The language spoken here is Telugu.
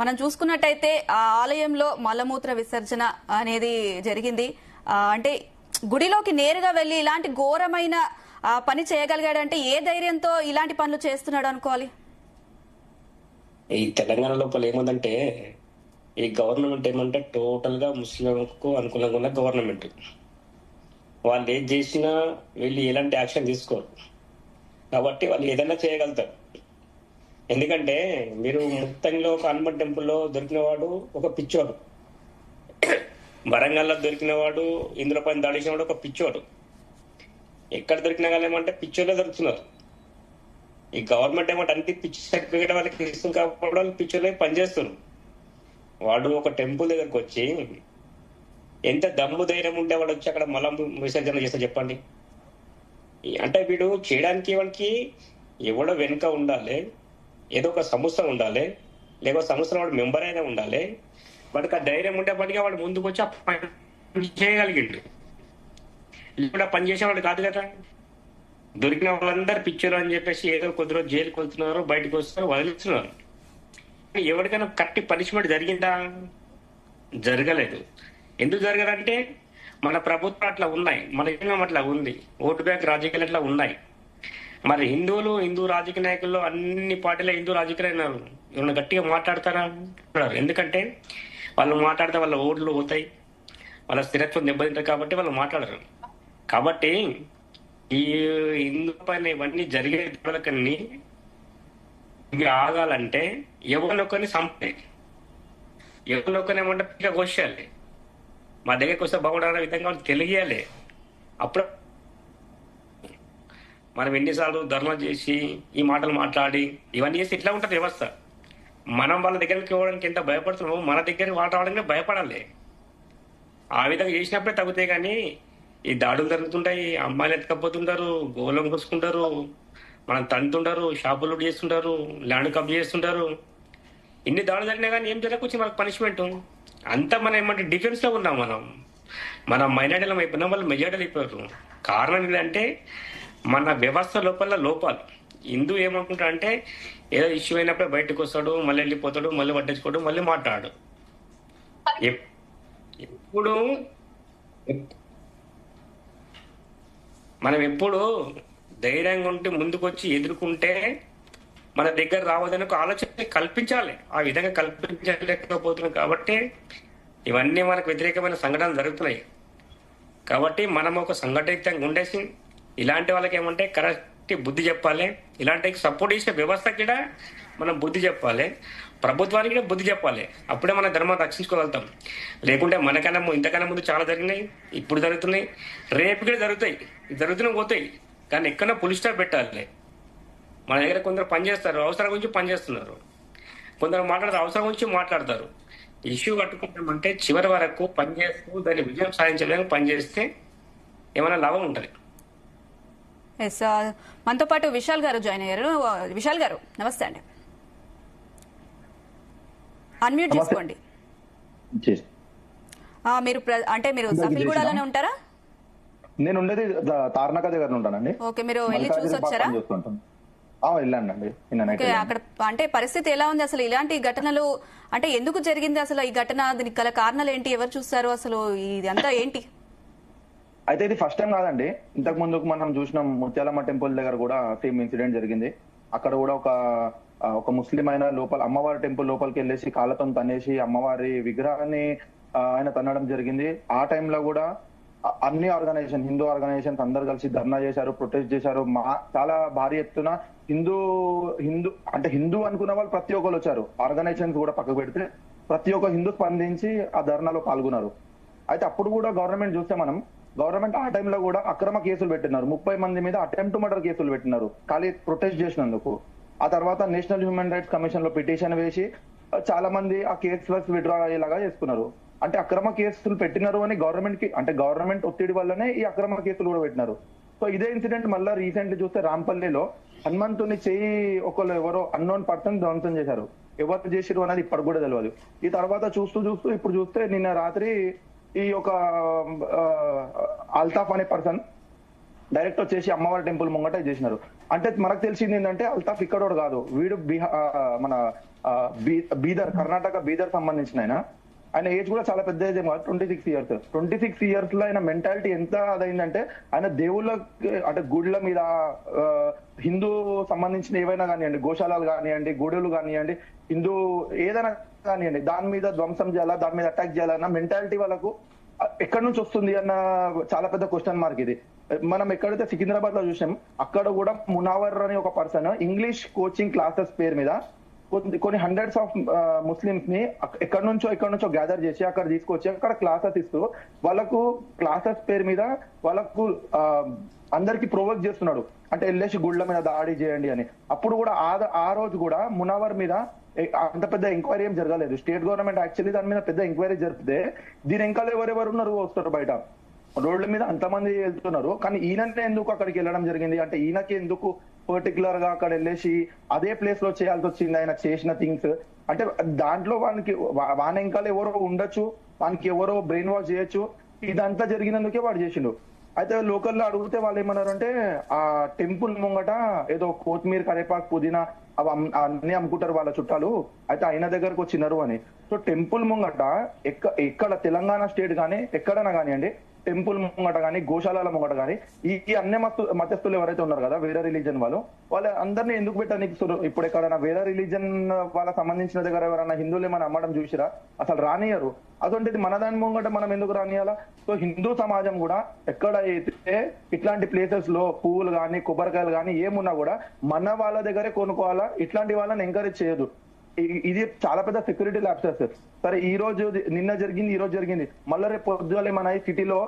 మనం చూసుకున్నట్టయితే ఆ ఆలయంలో మలమూత్ర విసర్జన అనేది జరిగింది. అంటే గుడిలోకి నేరుగా వెళ్లి ఇలాంటి ఘోరమైన పని చేయగలిగాడంటే ఏ ధైర్యంతో ఇలాంటి పనులు చేస్తున్నాడు అనుకోవాలి? ఈ తెలంగాణ లోపల ఏముందంటే ఈ గవర్నమెంట్ ఏమంటే టోటల్ గా ముస్లింకు అనుకూలంగా ఉన్న గవర్నమెంట్. వాళ్ళు ఏది చేసినా వీళ్ళు ఎలాంటి యాక్షన్ తీసుకోరు, కాబట్టి వాళ్ళు ఏదైనా చేయగలుగుతారు. ఎందుకంటే మీరు ముక్తంలో ఒక హనుమాన్ టెంపుల్లో దొరికినవాడు ఒక పిచ్చోడు, వరంగల్లో దొరికినవాడు, ఇందులో పైన దాడేసిన వాడు ఒక పిచ్చోడు. ఎక్కడ దొరికిన ఏమంటే పిచ్చోళ్ళే దొరుకుతున్నారు. ఈ గవర్నమెంట్ ఏమంటే అన్ని పిచ్చి సర్టిఫికేట్ వాళ్ళకి ఇస్తుంది కాబట్టి వాళ్ళు పిచ్చోళ్ళే పనిచేస్తున్నారు. వాడు ఒక టెంపుల్ దగ్గరకు వచ్చి ఎంత దమ్ము ధైర్యం ఉంటే వాడు వచ్చి అక్కడ మలం విసర్జన చేస్తే చెప్పండి. అంటే వీడు చేయడానికి వాడికి ఎవడో వెనుక ఉండాలి, ఏదో ఒక సంస్థ ఉండాలి, లేకపోతే సంస్థ వాడు మెంబర్ అయినా ఉండాలి. వాడికి ఆ ధైర్యం ఉంటే పనిగా వాడు ముందుకు వచ్చి ఆ పని చేయగలిగిండు. ఇప్పుడు ఆ పని చేసేవాడు కాదు కదా. దొరికిన వాళ్ళందరూ పిచ్చరు అని చెప్పేసి ఏదో కొద్ది రోజు జైలుకి వెళ్తున్నారు, బయటకు వస్తున్నారు, వదిలిస్తున్నారు. ఎవరికైనా కరెక్ట్ పనిష్మెంట్ జరిగిందా? జరగలేదు. ఎందుకు జరగదంటే మన ప్రభుత్వం అట్లా ఉన్నాయి, మన రంగం అట్లా ఉంది, ఓటు బ్యాంక్ రాజకీయాలు అట్లా ఉన్నాయి. మరి హిందూ రాజకీయ నాయకుల్లో అన్ని పార్టీల హిందూ రాజకీయ నాయకులు ఏమైనా గట్టిగా మాట్లాడతారా? ఎందుకంటే వాళ్ళు మాట్లాడితే వాళ్ళ ఓట్లు పోతాయి, వాళ్ళ స్థిరత్వం దెబ్బతింటారు, కాబట్టి వాళ్ళు మాట్లాడరు. కాబట్టి ఈ హిందూ పైన ఇవన్నీ జరిగే దెబ్బలకన్నీ ఇవి ఆగాలంటే ఎవరినొక్కరిని సంపే, ఎవరినొక్కరిని ఏమంటే పిక్క కోసేయాలి, మా దగ్గరికి వస్తే బాగుండాలనే విధంగా వాళ్ళు తెలియాలి. అప్పుడు మనం ఎన్నిసార్లు ధర్నా చేసి ఈ మాటలు మాట్లాడి ఇవన్నీ చేసి ఇట్లా ఉంటుంది వ్యవస్థ. మనం వాళ్ళ దగ్గరికి పోవడానికి ఎంత భయపడుతున్నామో మన దగ్గరికి వాళ్ళు రావడానికి భయపడాలి. ఆ విధంగా చేసినప్పుడే తగ్గుతాయి. కానీ ఈ దాడులు జరుగుతుంటాయి, అమ్మాయిలు ఎత్తుకపోతుంటారు, గోళం కోసుకుంటారు, మనం తంతుంటారు, షాపులు చేస్తుంటారు, ల్యాండ్ కబ్జా చేస్తుంటారు. ఇన్ని దాడులు జరిగినా కానీ ఏం జరగకొచ్చి మనకు పనిష్మెంట్ అంతా. మనం ఏమంటే డిఫెన్స్ లో ఉన్నాం, మన మైనారిటీలం అయిపోయినాం, వాళ్ళు మెజారిటీలు అయిపోయారు. కారణం ఏంటంటే మన వ్యవస్థ లోపల లోపాలు. హిందూ ఏమనుకుంటాడు అంటే ఏదో ఇష్యూ అయినప్పుడే బయటకు వస్తాడు, మళ్ళీ వెళ్ళిపోతాడు, మళ్ళీ పట్టించుకోడు, మళ్ళీ మాట్లాడు. ఎప్పుడు మనం ఎప్పుడు ధైర్యంగా ఉంటే ముందుకు వచ్చి ఎదుర్కొంటే మన దగ్గర రావదని ఒక ఆలోచన కల్పించాలి. ఆ విధంగా కల్పించలేకపోతున్నాం కాబట్టి ఇవన్నీ మనకు వ్యతిరేకమైన సంఘటనలు జరుగుతున్నాయి. కాబట్టి మనం ఒక సంఘటితంగా ఉండేసి ఇలాంటి వాళ్ళకి ఏమంటే కరెక్ట్ బుద్ధి చెప్పాలి, ఇలాంటి సపోర్ట్ చేసే వ్యవస్థకి కూడా మనం బుద్ధి చెప్పాలి, ప్రభుత్వానికి కూడా బుద్ధి చెప్పాలి. అప్పుడే మన ధర్మాన్ని రక్షించుకోగలుగుతాం. లేకుంటే మనకన్నా ఇంతకన్నా ముందు చాలా జరిగినాయి, ఇప్పుడు జరుగుతున్నాయి, రేపు కూడా జరుగుతాయి, జరుగుతూనే పోతాయి. కానీ ఎక్కడో పులి స్టాప్ పెట్టాలి. మన దగ్గర కొందరు పనిచేస్తారు, అవసరం గురించి పనిచేస్తున్నారు, కొందరు మాట్లాడతారు, అవసరం గురించి మాట్లాడతారు. ఇష్యూ కట్టుకుంటామంటే చివరి వరకు పనిచేస్తూ దాన్ని విజయం సాధించే విధంగా పనిచేస్తే ఏమైనా లాభం ఉంటుంది. ఎస్, మనతో పాటు విశాల్ గారు జాయిన్ అయ్యారు. విశాల్ గారు నమస్తే అండి, అన్మ్యూట్ చేసుకోండి. మీరు అంటే మీరు సఫీల్గూడలోనే ఉంటారా? నేను ఉండేది తార్నాక దగ్గర ఉంటానండి. ఓకే, మీరు వెళ్ళి చూసి వచ్చారా? వెళ్ళానండి. అక్కడ అంటే పరిస్థితి ఎలా ఉంది అసలు? ఇలాంటి ఘటనలు అంటే ఎందుకు జరిగింది అసలు ఈ ఘటన? దీనికి గల కారణాలు ఏంటి? ఎవరు చూస్తారు అసలు? ఇది అంతా ఏంటి? అయితే ఇది ఫస్ట్ టైం కాదండి. ఇంతకు ముందుకు మనం చూసినాం, ముత్యాలమ్మ టెంపుల్ దగ్గర కూడా సేమ్ ఇన్సిడెంట్ జరిగింది. అక్కడ కూడా ఒక ముస్లిం ఆయన లోపల అమ్మవారి టెంపుల్ లోపలికి వెళ్ళేసి కాళ్ళతో తనేసి అమ్మవారి విగ్రహాన్ని ఆయన తన్నడం జరిగింది. ఆ టైంలో కూడా అన్ని ఆర్గనైజేషన్, హిందూ ఆర్గనైజేషన్స్ అందరు కలిసి ధర్నా చేశారు, ప్రొటెస్ట్ చేశారు. చాలా భారీ ఎత్తున హిందూ అనుకున్న వాళ్ళు ప్రతి ఒక్కరు వచ్చారు. ఆర్గనైజేషన్స్ కూడా పక్కకు పెడితే ప్రతి ఒక్క హిందూ స్పందించి ఆ ధర్నాలో పాల్గొన్నారు. అయితే అప్పుడు కూడా గవర్నమెంట్ చూస్తే గవర్నమెంట్ ఆ టైంలో కూడా అక్రమ కేసులు పెట్టినారు. 30 మంది మీద అటెంప్ట్ మర్డర్ కేసులు పెట్టినారు ఖాళీ ప్రొటెస్ట్ చేసినందుకు. ఆ తర్వాత నేషనల్ హ్యూమన్ రైట్స్ కమిషన్ లో పిటిషన్ వేసి చాలా మంది ఆ కేసులకు విత్డ్రా అయ్యేలాగా చేసుకున్నారు. అంటే అక్రమ కేసులు పెట్టినారు అని గవర్నమెంట్ ఒత్తిడి వల్లనే ఈ అక్రమ కేసులు కూడా పెట్టినారు. సో ఇదే ఇన్సిడెంట్ మళ్ళీ రీసెంట్లీ చూస్తే రాంపల్లిలో హనుమంతుని చెయ్యి ఎవరో అన్నోన్ పర్సన్ ధ్వంసం చేశారు. ఎవరు చేసిరు అనేది ఇప్పటికి కూడా తెలియదు. ఈ తర్వాత చూస్తూ ఇప్పుడు చూస్తే నిన్న రాత్రి ఈ ఒక అల్తాఫ్ అనే పర్సన్ డైరెక్ట్ వచ్చేసి అమ్మవారి టెంపుల్ ముంగట చేసినారు. అంటే మనకు తెలిసింది ఏంటంటే అల్తాఫ్ ఇక్కడోడు కాదు, వీడు మన బీదర్, కర్ణాటక బీదర్ సంబంధించిన ఆయన ఏజ్ కూడా చాలా పెద్ద ఏజ్ ఏమో 26 ఇయర్స్. 26 ఇయర్స్ లో ఆయన మెంటాలిటీ ఎంత అదైందంటే ఆయన దేవుళ్ళ అంటే గుళ్ళ మీద హిందూ సంబంధించిన ఏవైనా కానివ్వండి, గోశాలలు కానివ్వండి, గుడులు కానివ్వండి, హిందూ ఏదైనా కానివ్వండి, దాని మీద ధ్వంసం చేయాలా, దాని మీద అటాక్ చేయాలన్న మెంటాలిటీ వాళ్ళకు ఎక్కడి నుంచి వస్తుంది అన్న చాలా పెద్ద క్వశ్చన్ మార్క్ ఇది. మనం ఎక్కడైతే సికింద్రాబాద్ లో చూసాం, అక్కడ కూడా మునావర్ అని ఒక పర్సన్ ఇంగ్లీష్ కోచింగ్ క్లాసెస్ పేరు మీద కొన్ని హండ్రెడ్స్ ఆఫ్ ముస్లిమ్స్ ని ఎక్కడి నుంచో గ్యాదర్ చేసి అక్కడ తీసుకొచ్చి అక్కడ క్లాసెస్ ఇస్తూ వాళ్ళకు క్లాసెస్ పేరు మీద వాళ్ళకు అందరికి ప్రొవోక్ చేస్తున్నాడు. అంటే వెళ్ళేసి గుళ్ళ మీద దాడి చేయండి అని. అప్పుడు కూడా ఆ రోజు కూడా మునావర్ మీద అంత పెద్ద ఎంక్వైరీ ఏం జరగలేదు. స్టేట్ గవర్నమెంట్ యాక్చువల్లీ దాని మీద పెద్ద ఎంక్వైరీ జరిపితే దీని ఇంకా ఎవరెవరు ఉన్నారు వస్తారు బయట రోడ్ల మీద అంతమంది వెళ్తున్నారు. కానీ ఈయననే ఎందుకు అక్కడికి వెళ్ళడం జరిగింది అంటే ఈయనకి ఎందుకు పర్టికులర్ గా అక్కడ వెళ్ళేసి అదే ప్లేస్ లో చేయాల్సి వచ్చింది ఆయన చేసిన థింగ్స్ అంటే దాంట్లో వాని ఇంకా ఎవరో ఉండొచ్చు, వానికి ఎవరో బ్రెయిన్ వాష్ చేయొచ్చు. ఇదంతా జరిగినందుకే వాడు చేసిండు. అయితే లోకల్లో అడిగితే వాళ్ళు ఏమన్నారు అంటే ఆ టెంపుల్ ముంగట ఏదో కొత్తిమీర, కరేపాకు, పుదీనా అన్ని అమ్ముకుంటారు వాళ్ళ చుట్టాలు, అయితే ఆయన దగ్గరకు వచ్చినారు అని. సో టెంపుల్ ముంగట ఎక్కడ తెలంగాణ స్టేట్ గానీ ఎక్కడైనా కానివ్వండి, టెంపుల్ ముంగట కానీ గోశాలల ముంగట కానీ ఈ అన్ని మతస్థులు ఎవరైతే ఉన్నారు కదా వేరే రిలీజన్ వాళ్ళ అందరినీ ఎందుకు పెట్టడానికి ఇప్పుడు ఎక్కడైనా వేరే రిలీజన్ వాళ్ళ సంబంధించిన దగ్గర ఎవరైనా హిందువులు ఏమైనా అమ్మడం చూసిరా? అసలు రానియరు. అటువంటిది మన దాని ముంగట మనం ఎందుకు రానియాలా? సో హిందూ సమాజం కూడా ఎక్కడ అయితే ఇట్లాంటి ప్లేసెస్ లో పువ్వులు కానీ కొబ్బరికాయలు కానీ ఏమున్నా కూడా మన వాళ్ళ దగ్గరే కొనుక్కోవాలా, ఇట్లాంటి వాళ్ళని ఎంకరేజ్ చేయదు. ఇది చాలా పెద్ద సెక్యూరిటీ ల్యాప్సెస్. సరే ఈ రోజు నిన్న జరిగింది, ఈ రోజు జరిగింది, మళ్ళీ రేపు పొద్దుగాలే మన సిటీలో